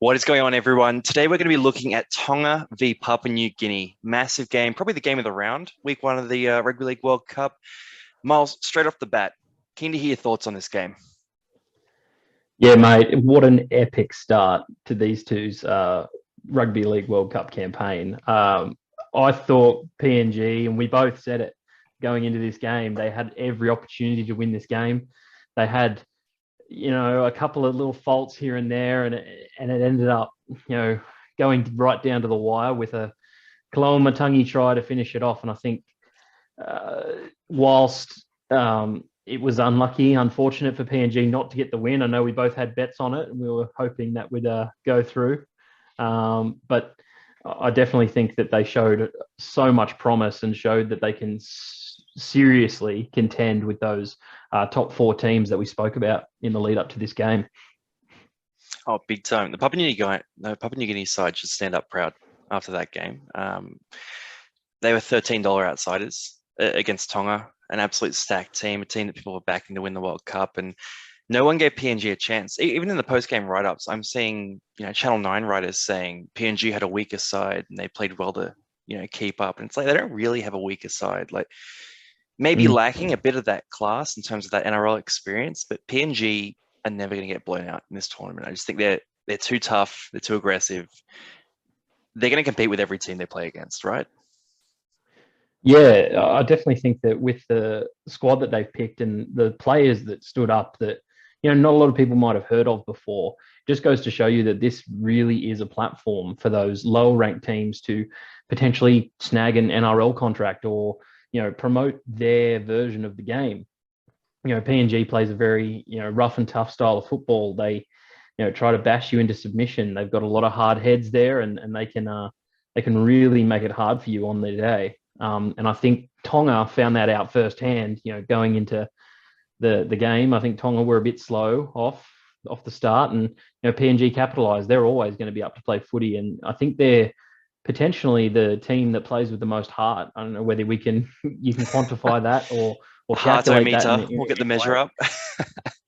What is going on, everyone? Today we're going to be looking at Tonga v Papua New Guinea. Massive game, probably the game of the round, week one of the Rugby League World Cup. Miles, straight off the bat, keen to hear your thoughts on this game. Yeah, mate, what an epic start to these two's Rugby League World Cup campaign. I thought PNG, and we both said it going into this game, they had every opportunity to win this game. They had, a couple of little faults here and there, and it ended up, going right down to the wire with a Kaloa Matangi try to finish it off. And I think whilst it was unfortunate for PNG not to get the win. I know we both had bets on it, and we were hoping that would go through. But I definitely think that they showed so much promise and showed that they can seriously contend with those top four teams that we spoke about in the lead up to this game. Oh, big time. The Papua New Guinea side should stand up proud after that game. They were $13 outsiders against Tonga, an absolute stacked team, a team that people were backing to win the World Cup, and no one gave PNG a chance. Even in the post-game write-ups, I'm seeing, Channel 9 writers saying PNG had a weaker side and they played well to, keep up. And it's like, they don't really have a weaker side. Like, maybe lacking a bit of that class in terms of that NRL experience, but PNG are never going to get blown out in this tournament. I just think they're too tough, they're too aggressive. They're going to compete with every team they play against, right? Yeah, I definitely think that with the squad that they've picked and the players that stood up that, not a lot of people might have heard of before, just goes to show you that this really is a platform for those lower ranked teams to potentially snag an NRL contract or, promote their version of the game. PNG plays a very, rough and tough style of football. They, try to bash you into submission. They've got a lot of hard heads there, and they can really make it hard for you on their day. And I think Tonga found that out firsthand, going into the game. I think Tonga were a bit slow off the start, and PNG capitalised. They're always going to be up to play footy, and I think they're potentially the team that plays with the most heart. I don't know whether you can quantify that or calculate that. We'll get the measure up.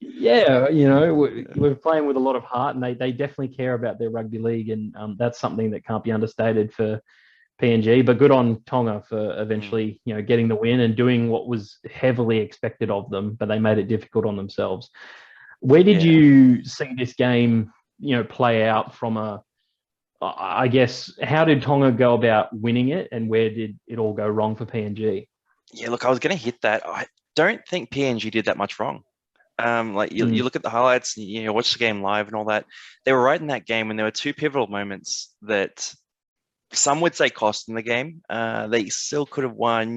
Yeah, we're playing with a lot of heart, and they definitely care about their rugby league, and that's something that can't be understated for PNG. But good on Tonga for eventually, getting the win and doing what was heavily expected of them, but they made it difficult on themselves. Where did you see this game, play out from I guess, how did Tonga go about winning it, and where did it all go wrong for PNG? Yeah, look, I was going to hit that. I don't think PNG did that much wrong. You look at the highlights, and you watch the game live and all that. They were right in that game, and there were two pivotal moments that some would say cost in the game. They still could have won.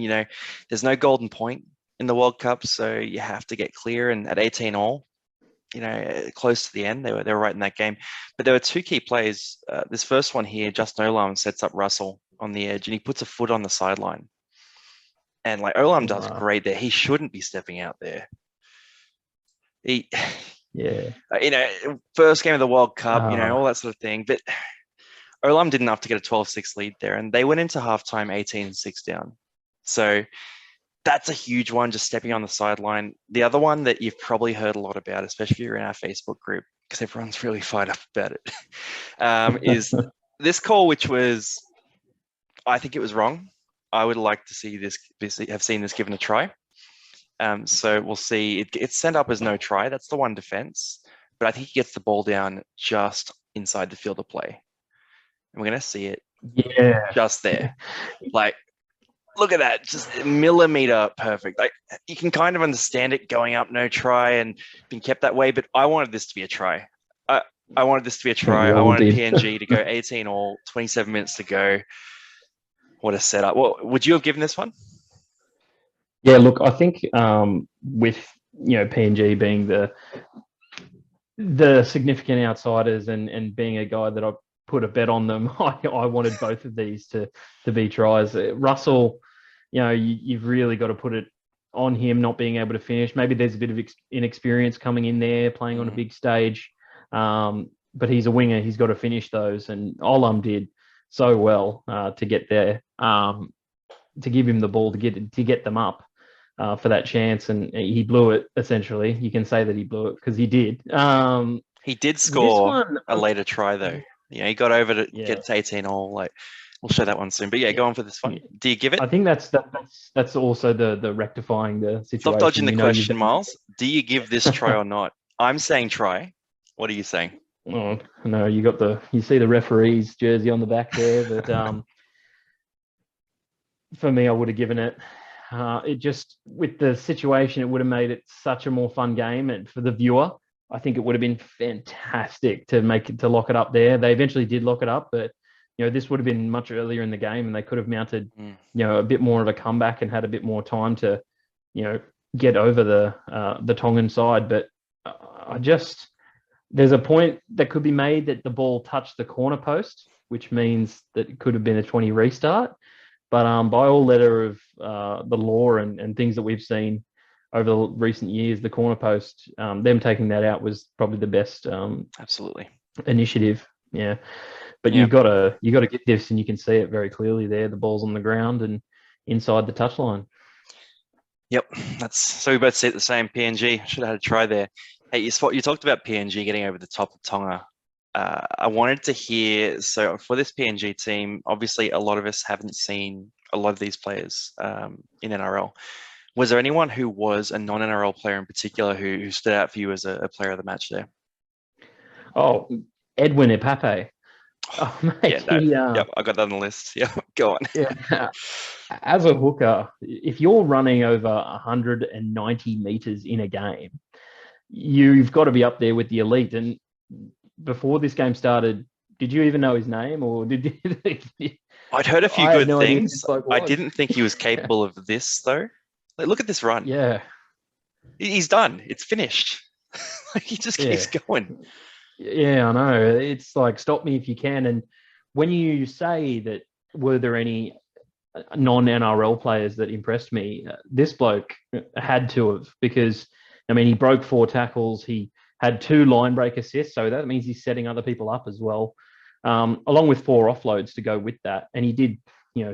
There's no golden point in the World Cup, so you have to get clear. And at 18 all, close to the end, they were right in that game. But there were two key plays. This first one here, Justin Olam sets up Russell on the edge, and he puts a foot on the sideline. And Olam does great there. He shouldn't be stepping out there. First game of the World Cup, all that sort of thing. But Olam did enough to get a 12-6 lead there, and they went into halftime 18-6 down. So that's a huge one, just stepping on the sideline. The other one that you've probably heard a lot about, especially if you're in our Facebook group, because everyone's really fired up about it, is this call, which was, I think it was wrong. I would like to have seen this given a try. So we'll see. It's sent up as no try. That's the one defense. But I think he gets the ball down just inside the field of play. And we're going to see it just there. Look at that. Just a millimeter perfect. You can kind of understand it going up, no try, and being kept that way. But I wanted this to be a try. I wanted this to be a try. I wanted PNG to go 18 all, 27 minutes to go. What a setup. Well, would you have given this one? Yeah, look, I think with PNG being the significant outsiders and being a guy that I put a bet on them, I wanted both of these to be tries. Russell, you've really got to put it on him not being able to finish. Maybe there's a bit of inexperience coming in there, playing on a big stage, but he's a winger. He's got to finish those, and Olam did so well to get there, to give him the ball to get them up for that chance, and he blew it. Essentially, you can say that he blew it because he did. He did This score one, a later try though. He got over to yeah, get to 18 all. Like, we'll show that one soon. But yeah, go on for this one. Do you give it? I think that's also the rectifying the Stop dodging situation. the You've question, been. Miles. Do you give this try or not? I'm saying try. What are you saying? Oh no, you see the referee's jersey on the back there, but for me, I would have given it. It just, with the situation, it would have made it such a more fun game, and for the viewer, I think it would have been fantastic to lock it up there. They eventually did lock it up, but this would have been much earlier in the game, and they could have mounted a bit more of a comeback and had a bit more time to get over the Tongan side. But there's a point that could be made that the ball touched the corner post, which means that it could have been a 20 restart. But by all letter of the law and things that we've seen over the recent years, the corner post, them taking that out was probably the best absolutely initiative. Yeah, but Yeah. you got to get this, and you can see it very clearly there. The ball's on the ground and inside the touchline. Yep, so we both see it the same. PNG should have had a try there. Hey, you talked about PNG getting over the top of Tonga. I wanted to hear, so for this PNG team, obviously a lot of us haven't seen a lot of these players in NRL. Was there anyone who was a non-NRL player in particular who stood out for you as a player of the match there? Oh, Edwin Epape. Oh, mate, yep, I got that on the list. Yeah, go on. Yeah, as a hooker, if you're running over 190 meters in a game, you've got to be up there with the elite. And before this game started, did you even know his name, or did you? I'd heard a few good things. I didn't think he was capable of this, though. Like, look at this run. Yeah, he's done. It's finished. He just keeps going. Yeah, I know. It's like, stop me if you can. And when you say that, were there any non-NRL players that impressed me? This bloke had to have, because he broke 4 tackles. He had 2 line break assists, so that means he's setting other people up as well, along with 4 offloads to go with that. And he did,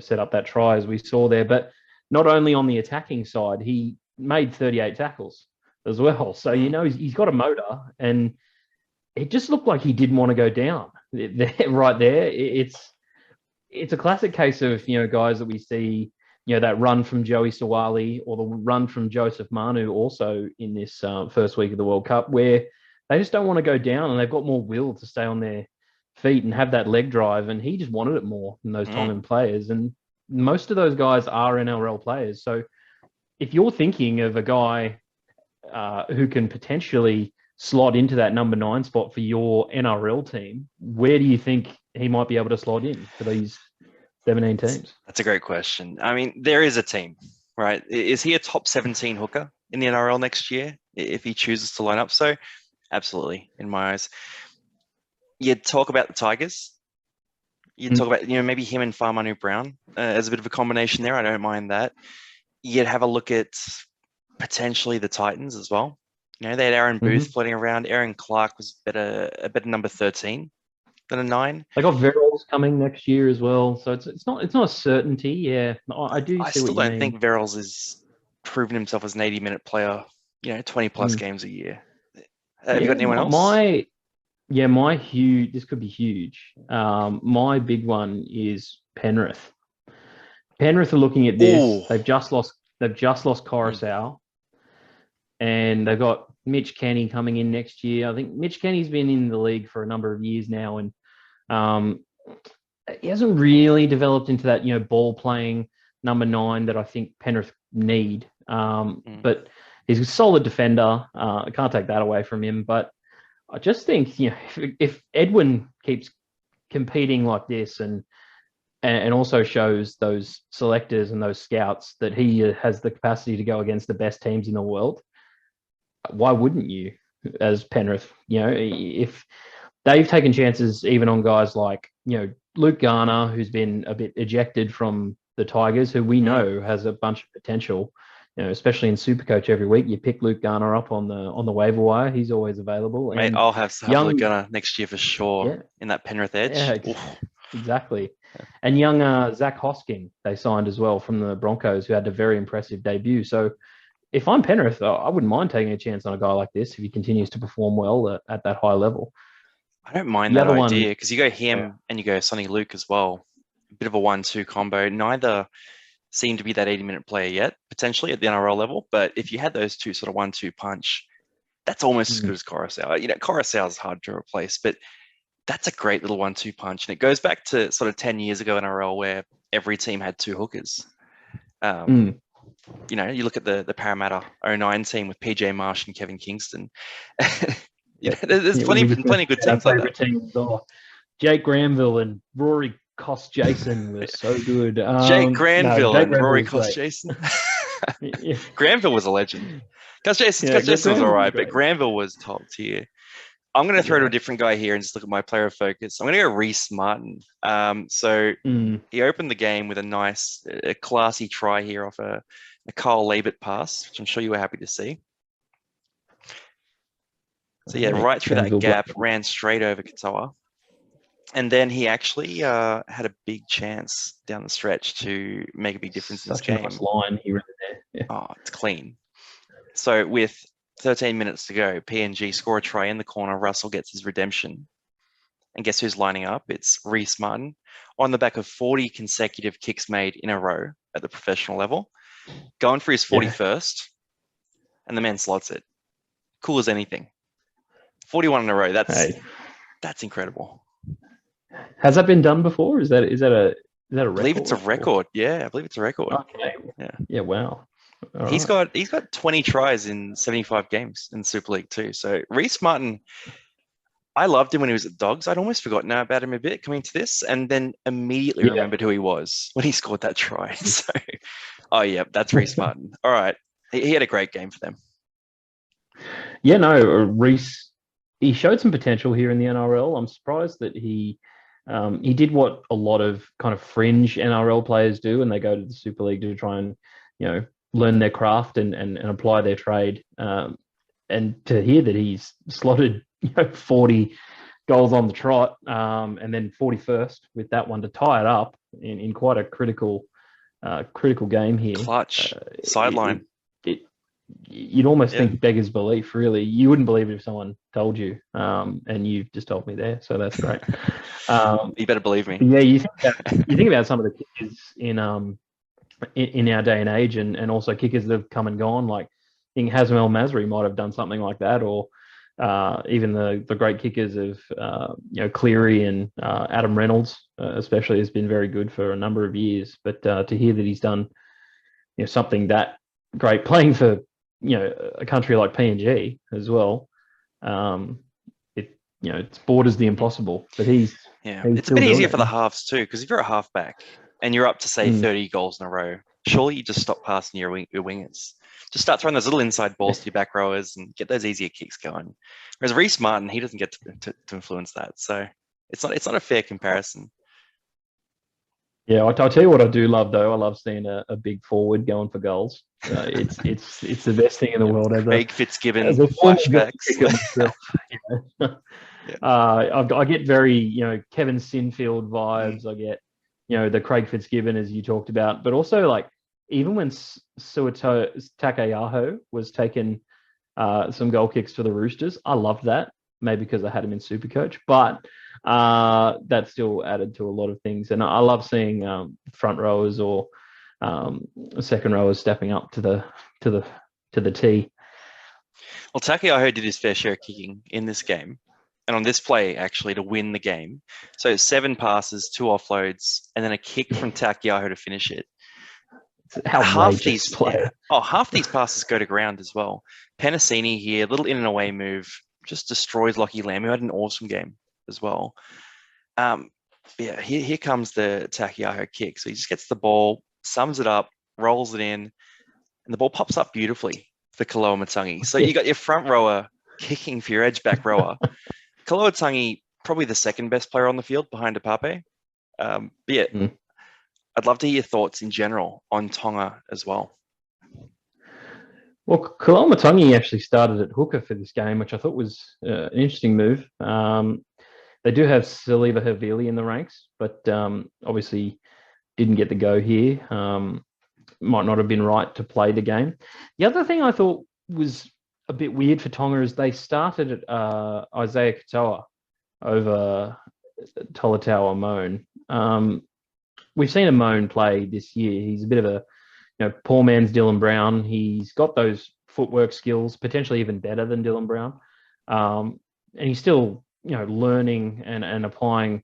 set up that try, as we saw there. But not only on the attacking side, he made 38 tackles as well. So he's got a motor, and it just looked like he didn't want to go down right there. It's a classic case of guys that we see, that run from Joey Sawali or the run from Joseph Manu also in this first week of the World Cup, where they just don't want to go down, and they've got more will to stay on their feet and have that leg drive. And he just wanted it more than those Tongan players, and most of those guys are NRL players. So if you're thinking of a guy who can potentially slot into that number 9 spot for your NRL team, where do you think he might be able to slot in for these 17 teams? That's a great question. I mean, there is a team, right? Is he a top 17 hooker in the NRL next year if he chooses to line up? So absolutely, in my eyes. You talk about the Tigers. You talk about, maybe him and Farmanu Brown as a bit of a combination there. I don't mind that. You'd have a look at potentially the Titans as well. They had Aaron Booth floating around. Aaron Clark was a better number 13 than a 9. They got Verrills coming next year as well, so it's not a certainty. Yeah, I do. I still don't think Verrills has proven himself as an 80-minute player. 20 plus games a year. Have you got anyone else? This could be huge. My big one is Penrith. Penrith are looking at this. Ooh. They've just lost Coruscant, and they've got Mitch Kenny coming in next year. I think Mitch Kenny's been in the league for a number of years now, and he hasn't really developed into that, ball playing number 9 that I think Penrith need. But he's a solid defender. I can't take that away from him. But I just think, if Edwin keeps competing like this and also shows those selectors and those scouts that he has the capacity to go against the best teams in the world, why wouldn't you, as Penrith? If they've taken chances even on guys like, Luke Garner, who's been a bit ejected from the Tigers, who we know has a bunch of potential, especially in Supercoach every week. You pick Luke Garner up on the waiver wire. He's always available. Mate, I'll have Luke Garner next year for sure in that Penrith edge. Yeah, exactly. Yeah. And young Zach Hosking, they signed as well from the Broncos, who had a very impressive debut. So if I'm Penrith, I wouldn't mind taking a chance on a guy like this if he continues to perform well at that high level. I don't mind The that other one, idea because you go him and you go Sonny Luke as well. A bit of a 1-2 combo. Neither seem to be that 80-minute player yet, potentially at the NRL level. But if you had those two sort of 1-2 punch, that's almost as good as Coruscant. Coruscant is hard to replace, but that's a great little 1-2 punch. And it goes back to sort of 10 years ago in NRL where every team had two hookers. You look at the Parramatta 09 team with PJ Marsh and Kevin Kingston. There's plenty of good teams like that. Teams Jake Granville and Rory Jason were so good. Jake Granville and Rory Great. Jason. Granville was a legend. Jason was all right, but Granville was top tier. I'm going to throw to a different guy here and just look at my player of focus. I'm going to go Reece Martin. He opened the game with a classy try here off a Kyle Liebert pass, which I'm sure you were happy to see. So right through that gap, ran straight over Katoa. And then he actually had a big chance down the stretch to make a big difference in this game. Such a nice line he ran there. Yeah. Oh, it's clean. So with 13 minutes to go, PNG score a try in the corner. Russell gets his redemption. And guess who's lining up? It's Reece Martin on the back of 40 consecutive kicks made in a row at the professional level. Going for his 41st, and the man slots it. Cool as anything. 41 in a row. That's incredible. Has that been done before? Is that a record? I believe it's a record. Yeah, I believe it's a record. Okay. Yeah. Wow. He's got 20 tries in 75 games in Super League too. So Reece Martin, I loved him when he was at Dogs. I'd almost forgotten about him a bit coming to this, and then immediately remembered who he was when he scored that try. So, that's Reece Martin. All right, he had a great game for them. Yeah, no, Reece. He showed some potential here in the NRL. I'm surprised that he did what a lot of kind of fringe NRL players do, and they go to the Super League to try and learn their craft and apply their trade. And to hear that he's slotted 40 goals on the trot, and then 41st with that one to tie it up in quite a critical game here. Clutch sideline. You'd almost think beggars belief, really. You wouldn't believe it if someone told you, and you've just told me there, so that's great. You better believe me. Yeah, you think about some of the kickers in our day and age, and also kickers that have come and gone. Like I think Hazem El Masri might have done something like that, or even the great kickers of Cleary and Adam Reynolds, especially, has been very good for a number of years. But to hear that he's done something that great, playing for a country like PNG as well, it borders the impossible. But he's it's a bit easier for the halves too, because if you're a halfback and you're up to say 30 goals in a row, surely you just stop passing your wingers. Just start throwing those little inside balls to your back rowers and get those easier kicks going. Whereas Reece Martin, he doesn't get to influence that, so it's not a fair comparison. Yeah, I'll tell you what I do love though. I love seeing a big forward going for goals. It's the best thing in the world. Craig Fitzgibbon flashbacks. I get very Kevin Sinfield vibes. I get the Craig Fitzgibbon, as you talked about, but also like even when Suato Takayaho was taking some goal kicks for the Roosters, I loved that. Maybe because I had him in Supercoach, but that still added to a lot of things. And I love seeing front rowers or second rowers stepping up to the tee. Well, Takayaho did his fair share of kicking in this game, and on this play actually to win the game. So 7 passes, 2 offloads, and then a kick from Takayaho to finish it. Half these passes go to ground as well. Penasini here, little in and away move, just destroys Lockie Lamb, who had an awesome game as well. Here comes the Takayaho kick. So he just gets the ball, sums it up, rolls it in, and the ball pops up beautifully for Koloamatangi. So you got your front rower kicking for your edge back rower. Koloamatangi, probably the second best player on the field behind Apape. I'd love to hear your thoughts in general on Tonga as well. Well, Koloamatangi actually started at hooker for this game, which I thought was an interesting move. They do have Saliva Havili in the ranks, but obviously didn't get the go here. might not have been right to play the game. The other thing I thought was a bit weird for Tonga is they started Isaiah Katoa over Tolatau Amone. We've seen Amone play this year. He's a bit of a poor man's Dylan Brown. He's got those footwork skills, potentially even better than Dylan Brown. And he's still, learning and applying,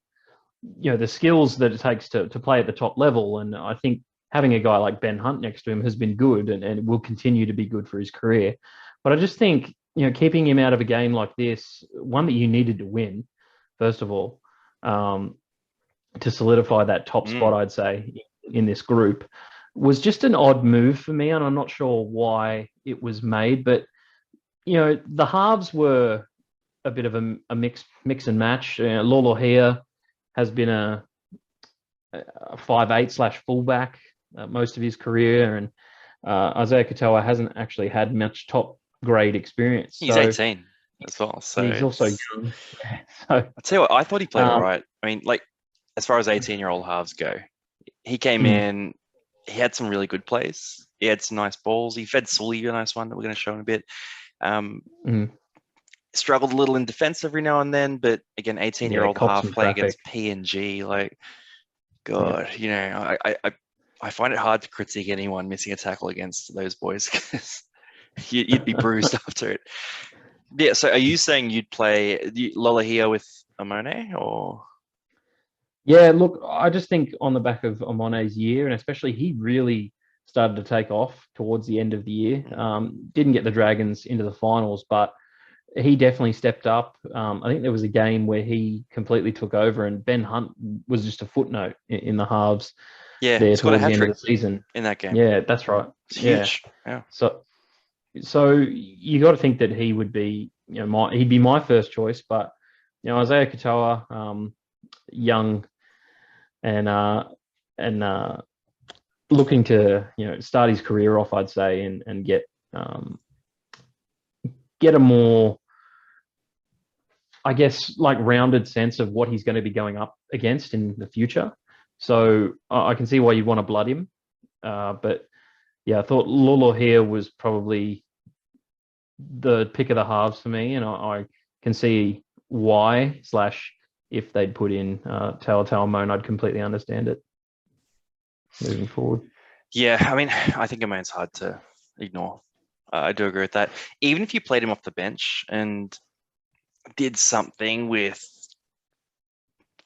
the skills that it takes to play at the top level. And I think having a guy like Ben Hunt next to him has been good and will continue to be good for his career. But I just think, keeping him out of a game like this, one that you needed to win, first of all, to solidify that top spot, I'd say, in this group, was just an odd move for me. And I'm not sure why it was made. But, the halves were a bit of a mix and match. Lolohea has been a 5'8" / fullback most of his career. And Isaiah Katoa hasn't actually had much top grade experience. He's 18 as well. So he's also young. So, I'll tell you what, I thought he played all right. I mean, like, as far as 18-year-old halves go, he came in, he had some really good plays. He had some nice balls. He fed Sully a nice one that we're going to show in a bit. Struggled a little in defense every now and then, but again, 18-year-old half playing against PNG, like, God, I find it hard to critique anyone missing a tackle against those boys because you'd be bruised after it. Yeah, so are you saying you'd play Lolohea with Amone or? Yeah, look, I just think on the back of Amone's year, and especially he really started to take off towards the end of the year. Didn't get the Dragons into the finals, but he definitely stepped up. I think there was a game where he completely took over, and Ben Hunt was just a footnote in the halves. Yeah, there he's got a towards the end of hat-trick the season in that game. Yeah, that's right. It's huge. Yeah. So you got to think that he would be, he'd be my first choice. But Isaiah Katoa, young, and looking to start his career off, I'd say, and get a more, I guess, like rounded sense of what he's going to be going up against in the future. So I can see why you'd want to blood him. But yeah, I thought Lolohea was probably the pick of the halves for me, and I can see why / if they'd put in Talatau Amone, I'd completely understand it moving forward. Yeah, I mean, I think Amone's hard to ignore. I do agree with that. Even if you played him off the bench and did something with,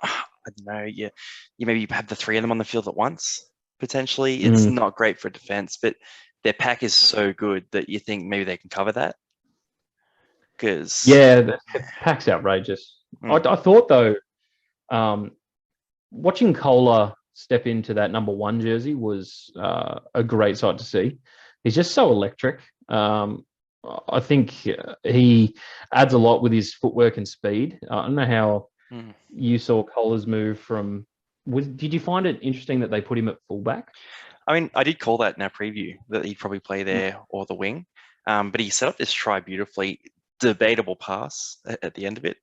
I don't know, you maybe have the three of them on the field at once, potentially. It's not great for defense, but their pack is so good that you think maybe they can cover that. Yeah, the pack's outrageous. I thought, though, watching Kohler step into that number 1 jersey was a great sight to see. He's just so electric. I think he adds a lot with his footwork and speed. I don't know how you saw Kohler's move from. Did you find it interesting that they put him at fullback? I mean, I did call that in our preview that he'd probably play there or the wing, but he set up this try beautifully. Debatable pass at the end of it,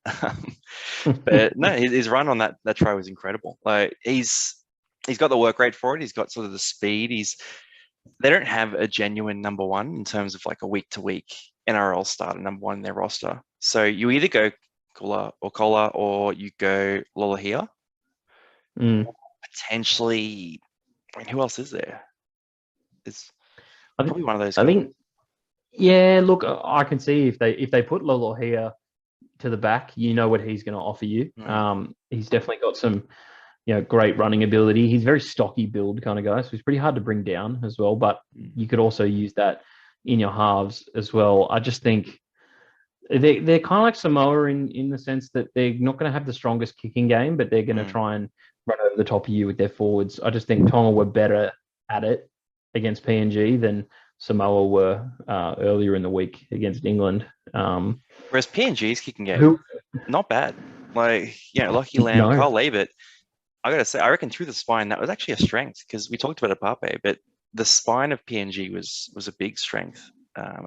but no, his run on that try was incredible. Like he's got the work rate for it. He's got sort of the speed. They don't have a genuine number 1 in terms of like a week to week NRL starter number 1 in their roster. So you either go Kohler or you go Lolohea. Potentially, I mean, who else is there? It's probably one of those guys. I think. Yeah, look, I can see if they put Lolohea to the back, what he's going to offer you. He's definitely got some, great running ability. He's very stocky build kind of guy, so he's pretty hard to bring down as well. But you could also use that in your halves as well. I just think they're kind of like Samoa in the sense that they're not going to have the strongest kicking game, but they're going to try and run over the top of you with their forwards. I just think Tonga were better at it against PNG than Samoa were earlier in the week against England. Whereas PNG's kicking game, not bad. Like, Lockie Lamb, Carl Labert, I got to say, I reckon through the spine, that was actually a strength because we talked about Apape, but the spine of PNG was a big strength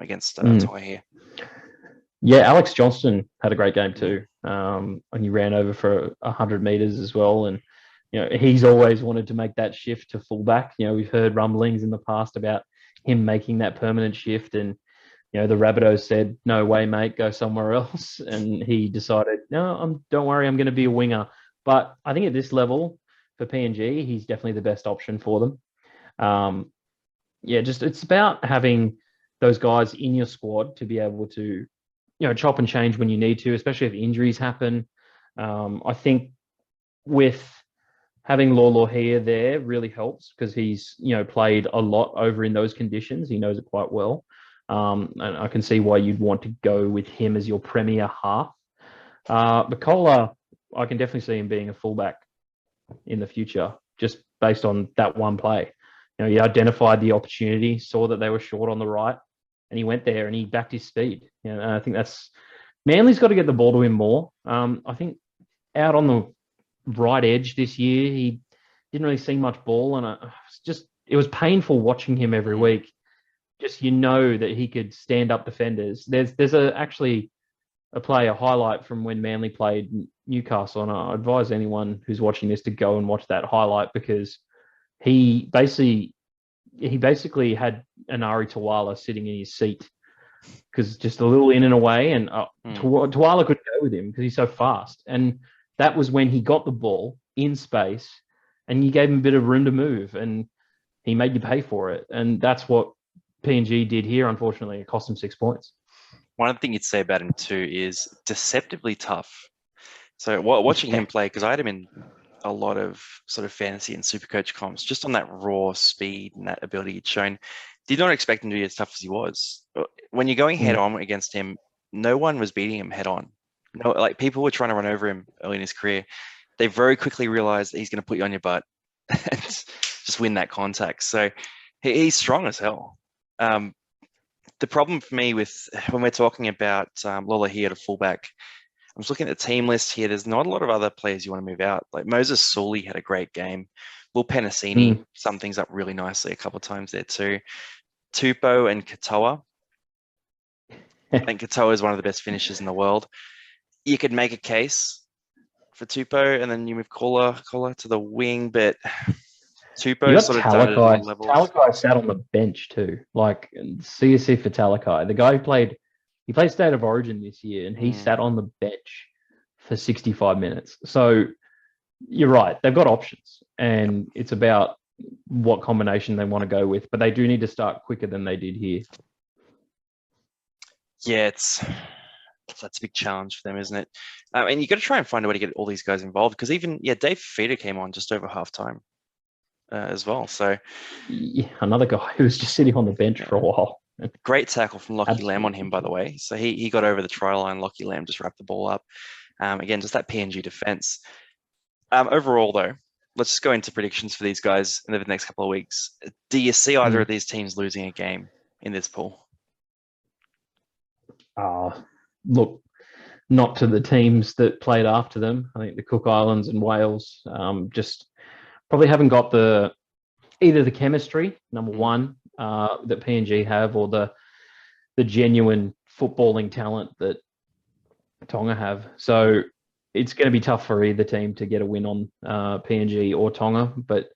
against Tonga here. Yeah, Alex Johnston had a great game too. And he ran over for 100 meters as well. And he's always wanted to make that shift to fullback. We've heard rumblings in the past about him making that permanent shift, and the Rabbitohs said, "No way, mate, go somewhere else." And he decided, "No, don't worry, I'm going to be a winger." But I think at this level for PNG, he's definitely the best option for them. It's about having those guys in your squad to be able to, chop and change when you need to, especially if injuries happen. I think with having Lolo here there really helps because he's, played a lot over in those conditions. He knows it quite well. And I can see why you'd want to go with him as your premier half. Bacola, I can definitely see him being a fullback in the future, just based on that one play. He identified the opportunity, saw that they were short on the right, and he went there and he backed his speed. And I think Manly's got to get the ball to him more. I think out on the right edge this year, he didn't really see much ball, and it was painful watching him every week. Just that he could stand up defenders. There's actually a highlight from when Manly played Newcastle, and I advise anyone who's watching this to go and watch that highlight because he basically had Anari Tawala sitting in his seat because just a little in and away, and Tawala couldn't go with him because he's so fast. And that was when he got the ball in space, and you gave him a bit of room to move, and he made you pay for it. And that's what PNG did here. Unfortunately, it cost him 6 points. One other thing you'd say about him too is deceptively tough. So watching him play, because I had him in a lot of sort of fantasy and Supercoach comps, just on that raw speed and that ability he'd shown, did not expect him to be as tough as he was. When you're going head on against him, no one was beating him head on. No, like people were trying to run over him early in his career. They very quickly realized that he's going to put you on your butt and just win that contact. So he's strong as hell. The problem for me when we're talking about Lola here to fullback, I'm just looking at the team list here. There's not a lot of other players you want to move out. Like Moses Sully had a great game. Will Penasini summed things up really nicely a couple of times there too. Tupou and Katoa. I think Katoa is one of the best finishers in the world. You could make a case for Tupou, and then you move Kola to the wing, but Tupou sort of done it on levels. Talakai sat on the bench too. Like CSC for Talakai, the guy who played State of Origin this year, and he sat on the bench for 65 minutes. So you're right, they've got options, and it's about what combination they want to go with. But they do need to start quicker than they did here. Yeah, that's a big challenge for them, isn't it? And you got to try and find a way to get all these guys involved, because even Dave Feeder came on just over halftime as well. So another guy who was just sitting on the bench for a while. Great tackle from Lockie Lamb on him, by the way. So he got over the try line. Lockie Lamb just wrapped the ball up. Again, just that PNG defense. Overall, though, let's just go into predictions for these guys in the next couple of weeks. Do you see either of these teams losing a game in this pool? Look, not to the teams that played after them. I think the Cook Islands and Wales just probably haven't got either the chemistry, number one, that PNG have, or the genuine footballing talent that Tonga have. So it's going to be tough for either team to get a win on PNG or Tonga. But I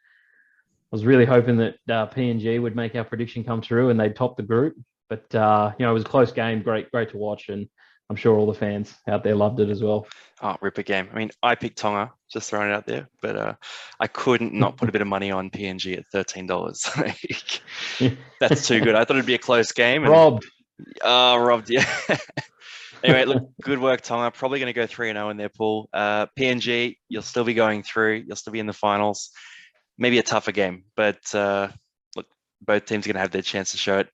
was really hoping that PNG would make our prediction come true and they'd top the group. But it was a close game, great to watch, and I'm sure all the fans out there loved it as well. Oh, ripper game. I mean, I picked Tonga, just throwing it out there, but I couldn't not put a bit of money on PNG at $13. That's too good. I thought it'd be a close game. Robbed, yeah. Anyway, look, good work, Tonga. Probably going to go 3-0 in their pool. PNG, you'll still be going through. You'll still be in the finals. Maybe a tougher game, but look, both teams are going to have their chance to show it.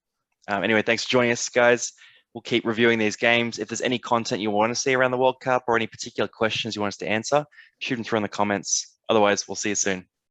Anyway, thanks for joining us, guys. We'll keep reviewing these games. If there's any content you want to see around the World Cup or any particular questions you want us to answer, shoot them through in the comments. Otherwise, we'll see you soon.